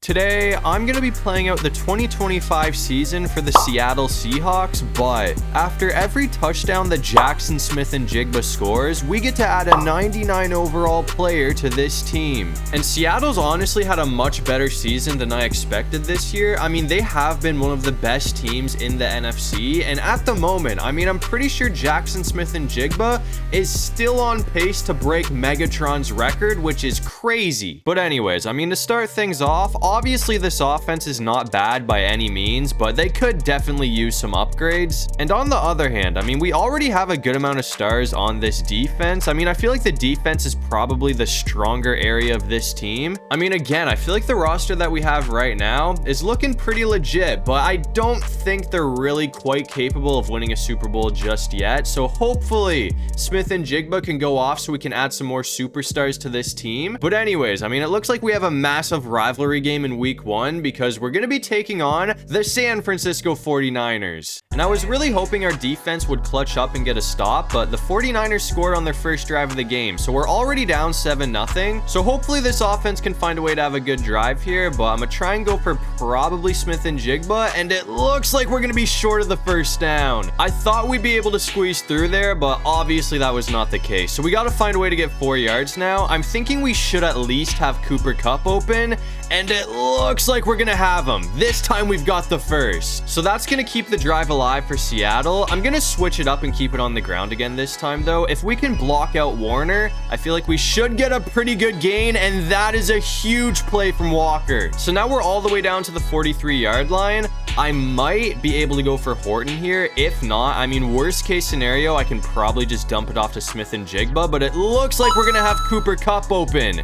Today, I'm going to be playing out the 2025 season for the Seattle Seahawks, but after every touchdown that Jaxon Smith-Njigba scores, we get to add a 99 overall player to this team. And Seattle's honestly had a much better season than I expected this year. I mean, they have been one of the best teams in the NFC, and at the moment, I mean, I'm pretty sure Jaxon Smith-Njigba is still on pace to break Megatron's record, which is crazy. But anyways, I mean, to start things off, obviously this offense is not bad by any means, but they could definitely use some upgrades. And on the other hand, I mean, we already have a good amount of stars on this defense. I mean, I feel like the defense is probably the stronger area of this team. I mean, again, I feel like the roster that we have right now is looking pretty legit, but I don't think they're really quite capable of winning a Super Bowl just yet. So hopefully Smith-Njigba can go off so we can add some more superstars to this team. But anyways, I mean, it looks like we have a massive rivalry game in week 1 because we're going to be taking on the San Francisco 49ers. And I was really hoping our defense would clutch up and get a stop, but the 49ers scored on their first drive of the game. So we're already down 7-0. So hopefully this offense can find a way to have a good drive here, but I'm going to try and go for probably Smith-Njigba, and it looks like we're going to be short of the first down. I thought we'd be able to squeeze through there, but obviously that was not the case. So we got to find a way to get 4 yards now. I'm thinking we should at least have Cooper Kupp open, and it looks like we're gonna have him. This time we've got the first. So that's gonna keep the drive alive for Seattle. I'm gonna switch it up and keep it on the ground again this time though. If we can block out Warner, I feel like we should get a pretty good gain, and that is a huge play from Walker. So now we're all the way down to the 43-yard line. I might be able to go for Horton here. If not, I mean, worst case scenario, I can probably just dump it off to Smith-Njigba, but it looks like we're gonna have Cooper Kupp open.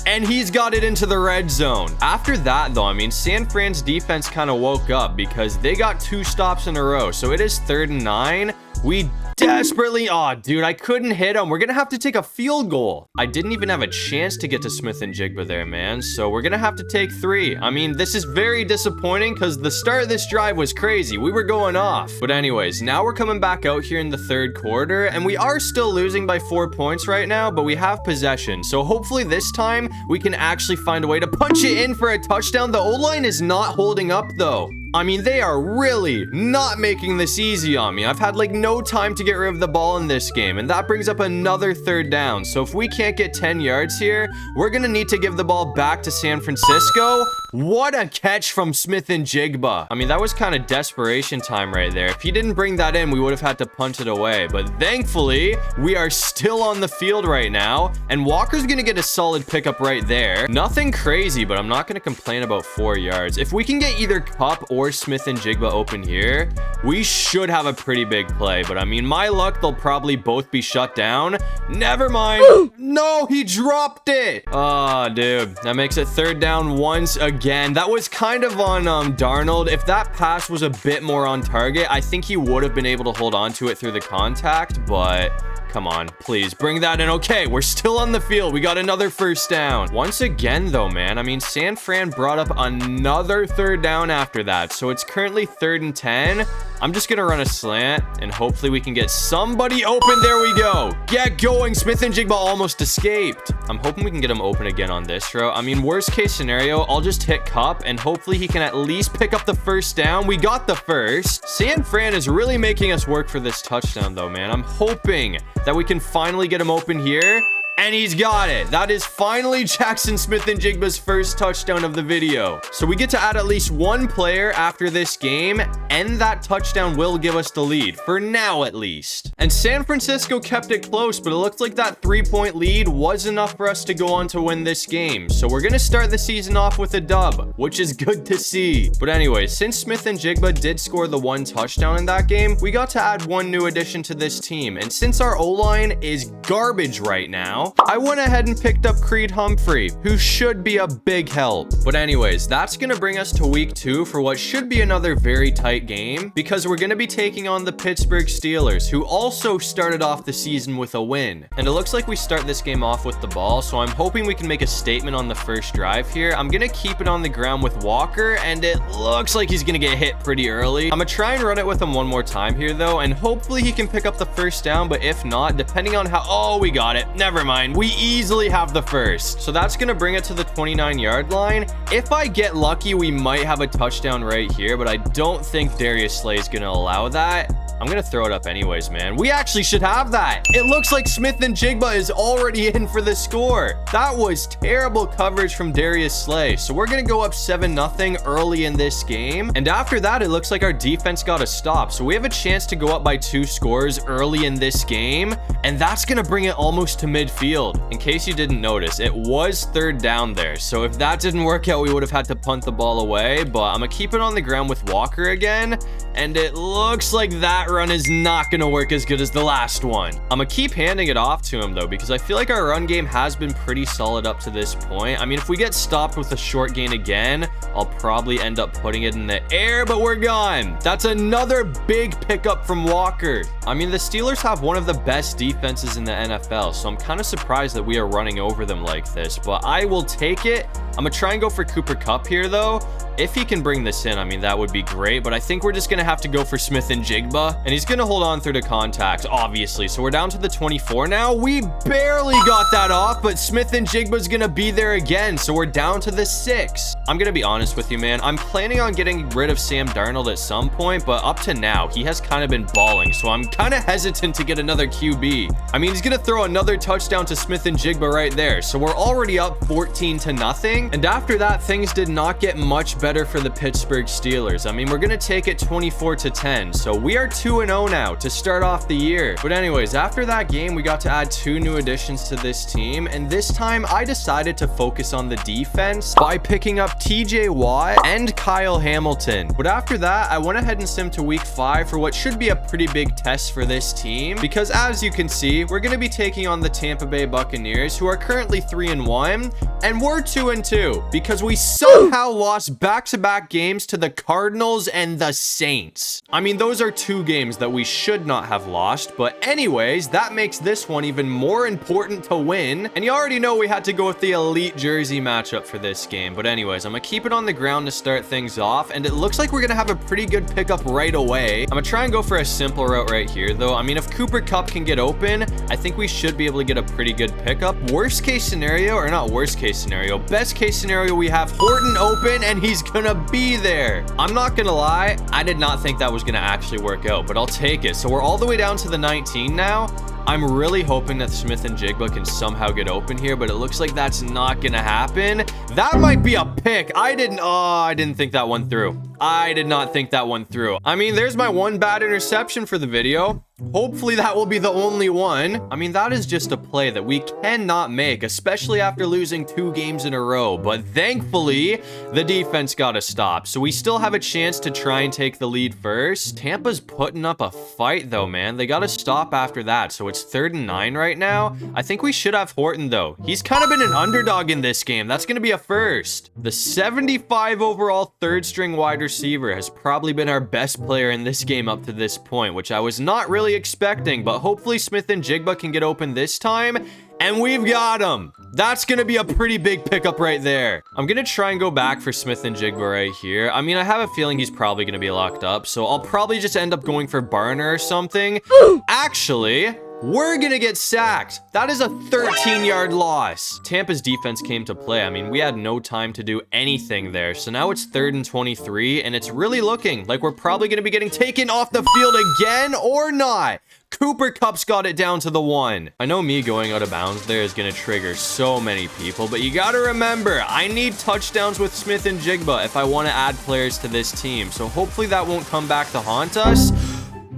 And he's got it into the red zone. After that, though, I mean, San Fran's defense kind of woke up because they got 2 stops in a row. So it is 3rd and 9. We desperately, dude, I couldn't hit him. We're gonna have to take a field goal. I didn't even have a chance to get to Smith-Njigba there, man. So we're gonna have to take 3. I mean, this is very disappointing because the start of this drive was crazy. We were going off. But anyways, now we're coming back out here in the 3rd quarter, and we are still losing by 4 points right now, but we have possession. So hopefully this time we can actually find a way to punch it in for a touchdown. The O-line is not holding up though. I mean, they are really not making this easy on me. I've had like no time to get rid of the ball in this game, and that brings up another 3rd down. So if we can't get 10 yards here, we're gonna need to give the ball back to San Francisco. What a catch from Smith-Njigba. I mean, that was kind of desperation time right there. If he didn't bring that in, we would have had to punt it away. But thankfully, we are still on the field right now, and Walker's gonna get a solid pickup right there. Nothing crazy, but I'm not gonna complain about 4 yards. If we can get either Kupp or Smith-Njigba open here, we should have a pretty big play. But I mean, my luck, they'll probably both be shut down. Never mind. No, he dropped it. Oh, dude, that makes it 3rd down once again. That was kind of on Darnold. If that pass was a bit more on target, I think he would have been able to hold on to it through the contact, but come on, please bring that in. Okay, we're still on the field. We got another 1st down. Once again, though, man, I mean, San Fran brought up another 3rd down after that. So it's currently 3rd and 10. I'm just going to run a slant, and hopefully we can get somebody open. There we go. Get going. Smith-Njigba almost escaped. I'm hoping we can get him open again on this route. I mean, worst case scenario, I'll just hit Kupp, and hopefully he can at least pick up the 1st down. We got the first. San Fran is really making us work for this touchdown, though, man. I'm hoping that we can finally get him open here. And he's got it. That is finally Jaxon Smith-Njigba's first touchdown of the video. So we get to add at least 1 player after this game, and that touchdown will give us the lead, for now at least. And San Francisco kept it close, but it looked like that 3-point lead was enough for us to go on to win this game. So we're gonna start the season off with a dub, which is good to see. But anyway, since Smith-Njigba did score the 1 touchdown in that game, we got to add 1 new addition to this team. And since our O-line is garbage right now, I went ahead and picked up Creed Humphrey, who should be a big help. But anyways, that's gonna bring us to week 2 for what should be another very tight game, because we're gonna be taking on the Pittsburgh Steelers, who also started off the season with a win. And it looks like we start this game off with the ball, so I'm hoping we can make a statement on the first drive here. I'm gonna keep it on the ground with Walker, and it looks like he's gonna get hit pretty early. I'm gonna try and run it with him one more time here though, and hopefully he can pick up the 1st down, but if not, depending on how, we got it. Never mind. 29. We easily have the first. So that's going to bring it to the 29-yard line. If I get lucky, we might have a touchdown right here, but I don't think Darius Slay is going to allow that. I'm going to throw it up anyways, man. We actually should have that. It looks like Smith-Njigba is already in for the score. That was terrible coverage from Darius Slay. So we're going to go up 7-0 early in this game. And after that, it looks like our defense got a stop. So we have a chance to go up by 2 scores early in this game. And that's going to bring it almost to midfield. In case you didn't notice, it was 3rd down there. So if that didn't work out, we would have had to punt the ball away. But I'm going to keep it on the ground with Walker again. And it looks like that run is not going to work as good as the last one. I'm going to keep handing it off to him, though, because I feel like our run game has been pretty solid up to this point. I mean, if we get stopped with a short gain again, I'll probably end up putting it in the air, but we're gone. That's another big pickup from Walker. I mean, the Steelers have one of the best defenses in the NFL, so I'm kind of surprised that we are running over them like this, but I will take it. I'm going to try and go for Cooper Kupp here, though. If he can bring this in, I mean, that would be great, but I think we're just going to have to go for Smith-Njigba, and he's going to hold on through the contact, obviously. So we're down to the 24 now. We barely got that off, but Smith-Njigba is going to be there again, so we're down to the 6. I'm going to be honest with you, man. I'm planning on getting rid of Sam Darnold at some point, but up to now, he has kind of been balling, so I'm kind of hesitant to get another QB. I mean, he's going to throw another touchdown to Smith-Njigba right there, so we're already up 14-0, and after that, things did not get much better for the Pittsburgh Steelers. I mean, we're going to take it 24-10, so we are 2-0 now to start off the year. But anyways, after that game, we got to add 2 new additions to this team, and this time I decided to focus on the defense by picking up TJ Watt and Kyle Hamilton. But after that, I went ahead and simmed to week 5 for what should be a pretty big test for this team, because as you can see, we're going to be taking on the Tampa Bay Buccaneers, who are currently 3-1, and we're 2-2 because we somehow lost back-to-back games to the Cardinals and the Saints. I mean, those are 2 games that we should not have lost, but anyways, that makes this one even more important to win, and you already know we had to go with the elite jersey matchup for this game. But anyways, I'm gonna keep it on the ground to start things off, and it looks like we're gonna have a pretty good pickup right away. I'm gonna try and go for a simple route right here, though. I mean, if Cooper Kupp can get open, I think we should be able to get a pretty good pickup. Worst case scenario, or not worst case scenario, best case scenario, we have Horton open, and he's gonna be there. I'm not gonna lie, I did not think that was gonna actually work out, but I'll take it. So we're all the way down to the 19 now. I'm really hoping that Smith-Njigba can somehow get open here, but it looks like that's not gonna happen. That might be a pick. I didn't think that one through. I did not think that one through. I mean, there's my one bad interception for the video. Hopefully that will be the only one. I mean, that is just a play that we cannot make, especially after losing 2 games in a row. But thankfully, the defense got a stop. So we still have a chance to try and take the lead first. Tampa's putting up a fight though, man. They got to stop after that. So it's 3rd and 9 right now. I think we should have Horton though. He's kind of been an underdog in this game. That's going to be a first. The 75 overall 3rd string wide receiver has probably been our best player in this game up to this point, which I was not really expecting, but hopefully Smith-Njigba can get open this time, and we've got him. That's going to be a pretty big pickup right there. I'm going to try and go back for Smith-Njigba right here. I mean, I have a feeling he's probably going to be locked up, so I'll probably just end up going for Barner or something. Actually, we're gonna get sacked. That is a 13-yard loss. Tampa's defense came to play. I mean, we had no time to do anything there. So now it's 3rd and 23, and it's really looking like we're probably gonna be getting taken off the field again, or not. Cooper Kupp's got it down to the 1. I know me going out of bounds there is going to trigger so many people, but you got to remember, I need touchdowns with Smith-Njigba if I want to add players to this team. So hopefully that won't come back to haunt us.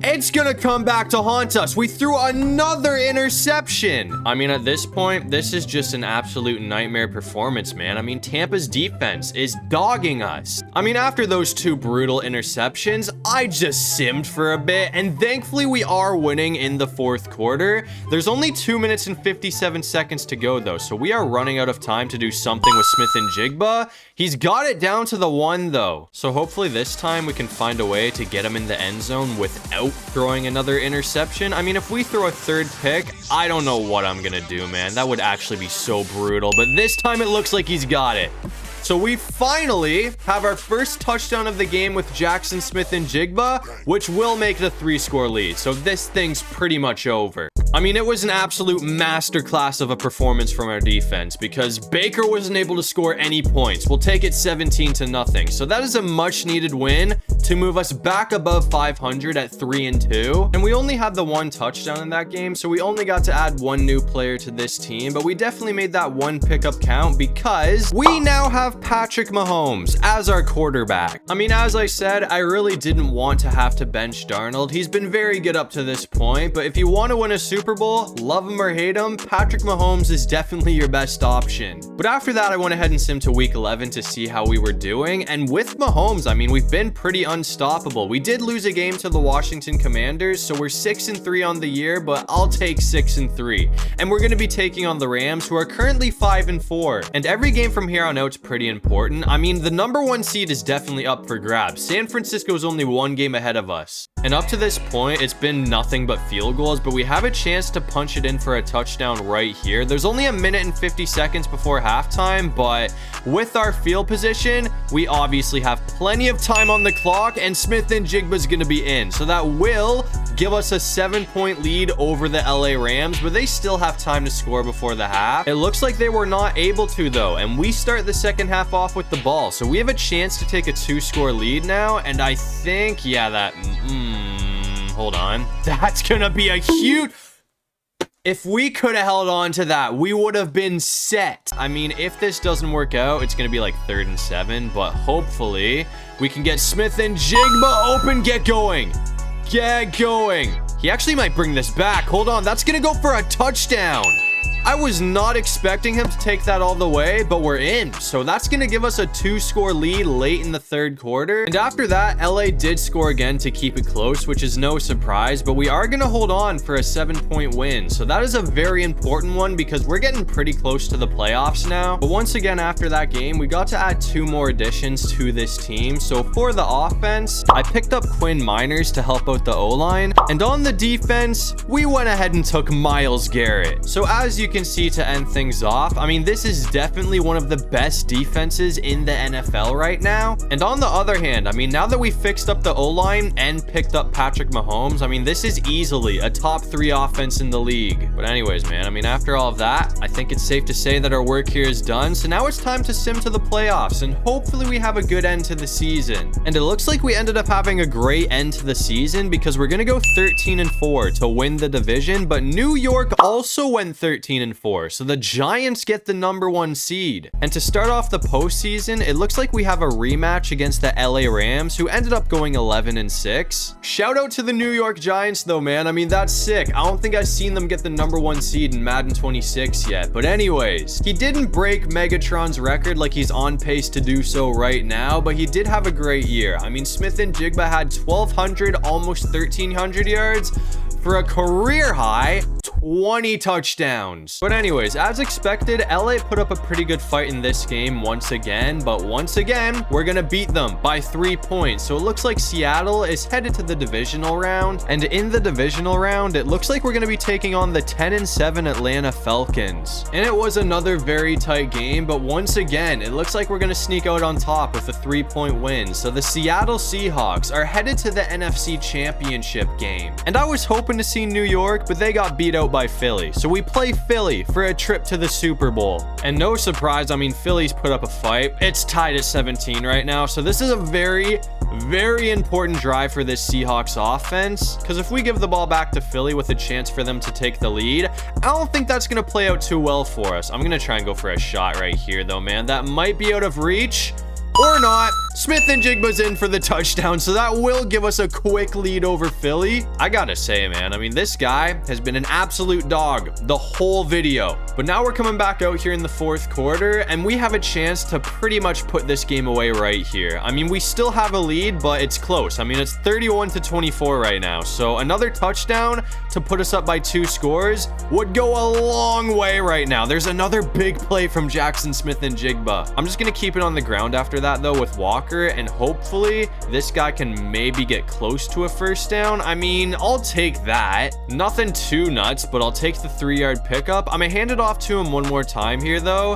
It's gonna come back to haunt us. We threw another interception. I mean, at this point, this is just an absolute nightmare performance, man. I mean, Tampa's defense is dogging us. I mean, after those 2 brutal interceptions, I just simmed for a bit, and thankfully we are winning in the 4th quarter. There's only 2 minutes and 57 seconds to go, though, so we are running out of time to do something with Smith-Njigba. He's got it down to the 1, though. So hopefully this time we can find a way to get him in the end zone without throwing another interception. I mean, if we throw a 3rd pick, I don't know what I'm gonna do, man. That would actually be so brutal, but this time it looks like he's got it. So we finally have our first touchdown of the game with Jaxon Smith-Njigba, which will make it a 3-score lead. So this thing's pretty much over. I mean, it was an absolute masterclass of a performance from our defense because Baker wasn't able to score any points. We'll take it 17-0. So that is a much needed win to move us back above 500 at 3-2. And we only had the one touchdown in that game, so we only got to add one new player to this team, but we definitely made that one pickup count because we now have Patrick Mahomes as our quarterback. I mean, as I said, I really didn't want to have to bench Darnold. He's been very good up to this point, but if you want to win a Super Bowl, love him or hate him, Patrick Mahomes is definitely your best option. But after that, I went ahead and simmed to week 11 to see how we were doing, and with Mahomes, I mean, we've been pretty unstoppable. We did lose a game to the Washington Commanders, so we're 6-3 on the year, but I'll take 6-3. And we're going to be taking on the Rams, who are currently 5-4. And every game from here on out is pretty important. I mean, the number one seed is definitely up for grabs. San Francisco is only one game ahead of us. And up to this point, it's been nothing but field goals, but we have a chance to punch it in for a touchdown right here. There's only a minute and 50 seconds before halftime, but with our field position, we obviously have plenty of time on the clock, and Smith-Njigba is going to be in. So that will give us a 7-point lead over the LA Rams, but they still have time to score before the half. It looks like they were not able to, though, and we start the second half off with the ball. So we have a chance to take a 2-score lead now, and I think, yeah, that... hold on. That's gonna be a huge... If we could have held on to that, we would have been set. I mean, if this doesn't work out, it's gonna be like 3rd and 7, but hopefully we can get Smith-Njigba open. Get going. Get going. He actually might bring this back. Hold on. That's gonna go for a touchdown. I was not expecting him to take that all the way, but we're in. So that's going to give us a 2-score lead late in the third quarter. And after that, LA did score again to keep it close, which is no surprise, but we are going to hold on for a 7-point win. So that is a very important one because we're getting pretty close to the playoffs now. But once again, after that game, we got to add 2 more additions to this team. So for the offense, I picked up Quinn Miners to help out the O-line. And on the defense, we went ahead and took Myles Garrett. So as you can see, to end things off, I mean, this is definitely one of the best defenses in the NFL right now. And on the other hand, I mean, now that we fixed up the O-line and picked up Patrick Mahomes, I mean, this is easily a top 3 offense in the league. But anyways, man, I mean, after all of that, I think it's safe to say that our work here is done. So now it's time to sim to the playoffs, and hopefully we have a good end to the season. And it looks like we ended up having a great end to the season because we're gonna go 13-4 to win the division, but New York also went 13-4. So the Giants get the number 1 seed. And to start off the postseason, it looks like we have a rematch against the LA Rams, who ended up going 11-6. Shout out to the New York Giants, though, man. I mean, that's sick. I don't think I've seen them get the number 1 seed in Madden 26 yet. But anyways, he didn't break Megatron's record like he's on pace to do so right now, but he did have a great year. I mean, Smith-Njigba had 1,200, almost 1,300 yards for a career high 20 touchdowns. But anyways, as expected, LA put up a pretty good fight in this game once again, but once again, we're gonna beat them by 3 points. So it looks like Seattle is headed to the divisional round, and in the divisional round, it looks like we're gonna be taking on the 10-7 Atlanta Falcons. And it was another very tight game, but once again, it looks like we're gonna sneak out on top with a 3-point win. So the Seattle Seahawks are headed to the NFC Championship game. And I was hoping to see New York, but they got beat out by Philly. So we play Philly for a trip to the Super Bowl. And no surprise, I mean, Philly's put up a fight. It's tied at 17 right now. So this is a very, very important drive for this Seahawks offense, because if we give the ball back to Philly with a chance for them to take the lead, I don't think that's going to play out too well for us. I'm going to try and go for a shot right here, though, man. That might be out of reach. Or not. Smith-Njigba's in for the touchdown, so that will give us a quick lead over Philly. I gotta say, man, I mean, this guy has been an absolute dog the whole video. But now we're coming back out here in the fourth quarter, and we have a chance to pretty much put this game away right here. I mean, we still have a lead, but it's close. I mean, it's 31-24 right now. So another touchdown to put us up by 2 scores would go a long way right now. There's another big play from Jaxon Smith-Njigba. I'm just gonna keep it on the ground after that, though, with Walker, and hopefully this guy can maybe get close to a first down. I mean, I'll take that. Nothing too nuts, but I'll take the 3-yard pickup. I'm gonna hand it off to him one more time here, though.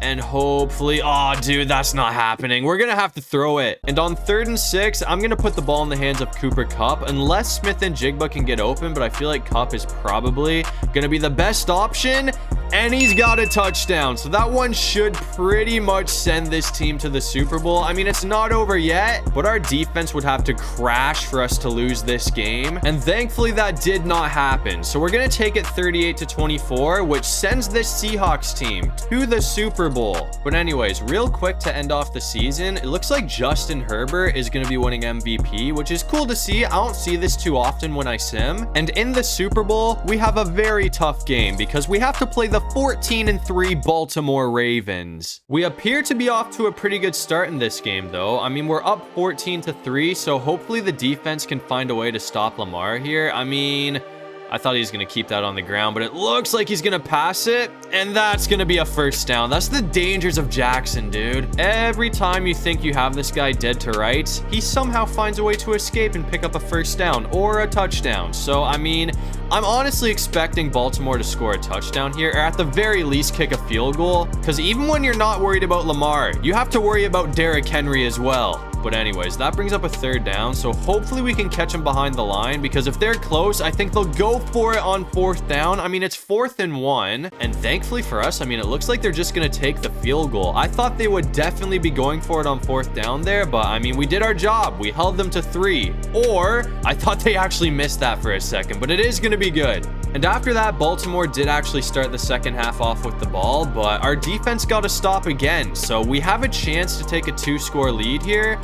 And hopefully, oh, dude, that's not happening. We're going to have to throw it. And on 3rd and 6, I'm going to put the ball in the hands of Cooper Kupp, unless Smith-Njigba can get open, but I feel like Kupp is probably going to be the best option. And he's got a touchdown. So that one should pretty much send this team to the Super Bowl. I mean, it's not over yet, but our defense would have to crash for us to lose this game. And thankfully, that did not happen. So we're going to take it 38-24, which sends this Seahawks team to the Super Bowl. But anyways, real quick to end off the season, it looks like Justin Herbert is going to be winning MVP, which is cool to see. I don't see this too often when I sim. And in the Super Bowl, we have a very tough game because we have to play the 14-3 Baltimore Ravens. We appear to be off to a pretty good start in this game, though. I mean, we're up 14-3, so hopefully the defense can find a way to stop Lamar here. I mean, I thought he was going to keep that on the ground, but it looks like he's going to pass it, and that's going to be a first down. That's the dangers of Jackson, dude. Every time you think you have this guy dead to rights, he somehow finds a way to escape and pick up a first down or a touchdown. So, I mean, I'm honestly expecting Baltimore to score a touchdown here, or at the very least kick a field goal, because even when you're not worried about Lamar, you have to worry about Derrick Henry as well. But anyways, that brings up a 3rd down, so hopefully we can catch them behind the line, because if they're close, I think they'll go for it on 4th down. I mean, it's 4th and 1, and thankfully for us, I mean, it looks like they're just going to take the field goal. I thought they would definitely be going for it on 4th down there, but I mean, we did our job. We held them to 3, or I thought they actually missed that for a second, but it is going to be good. And after that, Baltimore did actually start the second half off with the ball, but our defense got to stop again, so we have a chance to take a 2-score lead here.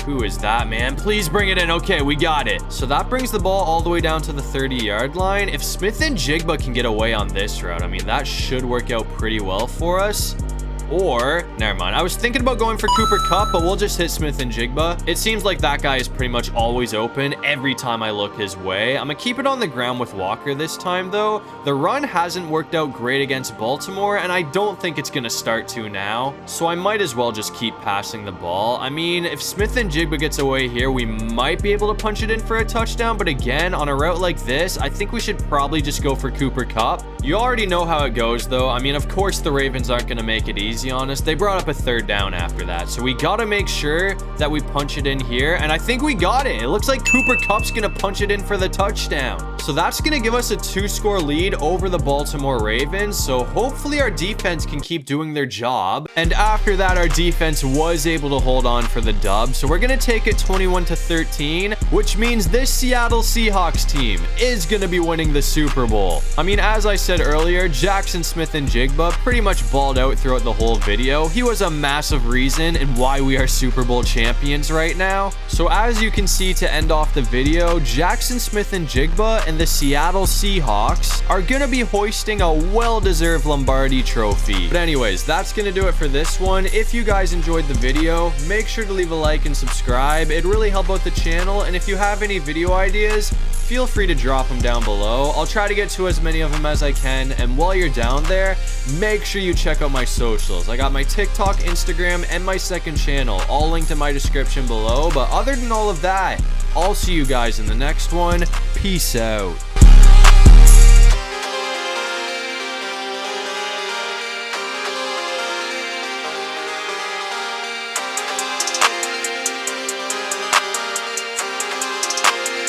Who is that, man? Please bring it in. Okay, we got it. So that brings the ball all the way down to the 30-yard line. If Smith-Njigba can get away on this route, I mean, that should work out pretty well for us. Or, never mind. I was thinking about going for Cooper Kupp, but we'll just hit Smith-Njigba. It seems like that guy is pretty much always open every time I look his way. I'm going to keep it on the ground with Walker this time, though. The run hasn't worked out great against Baltimore, and I don't think it's going to start to now. So I might as well just keep passing the ball. I mean, if Smith-Njigba gets away here, we might be able to punch it in for a touchdown. But again, on a route like this, I think we should probably just go for Cooper Kupp. You already know how it goes, though. I mean, of course, the Ravens aren't going to make it easy on us. They brought up a 3rd down after that, so we got to make sure that we punch it in here, and I think we got it. It looks like Cooper Kupp's gonna punch it in for the touchdown, so that's gonna give us a 2-score lead over the Baltimore Ravens. So hopefully our defense can keep doing their job, and after that our defense was able to hold on for the dub. So we're gonna take it 21-13, which means this Seattle Seahawks team is gonna be winning the Super Bowl. I mean, as I said earlier, Jaxon Smith-Njigba pretty much balled out throughout the whole video. He was a massive reason in why we are Super Bowl champions right now. So as you can see, to end off the video, Jaxon Smith-Njigba and the Seattle Seahawks are gonna be hoisting a well-deserved Lombardi trophy. But anyways, that's gonna do it for this one. If you guys enjoyed the video, make sure to leave a like and subscribe. It'd really help out the channel, and if you have any video ideas, feel free to drop them down below. I'll try to get to as many of them as I can, and while you're down there, make sure you check out my socials. I got my TikTok, Instagram, and my second channel, all linked in my description below. But other than all of that, I'll see you guys in the next one. Peace out.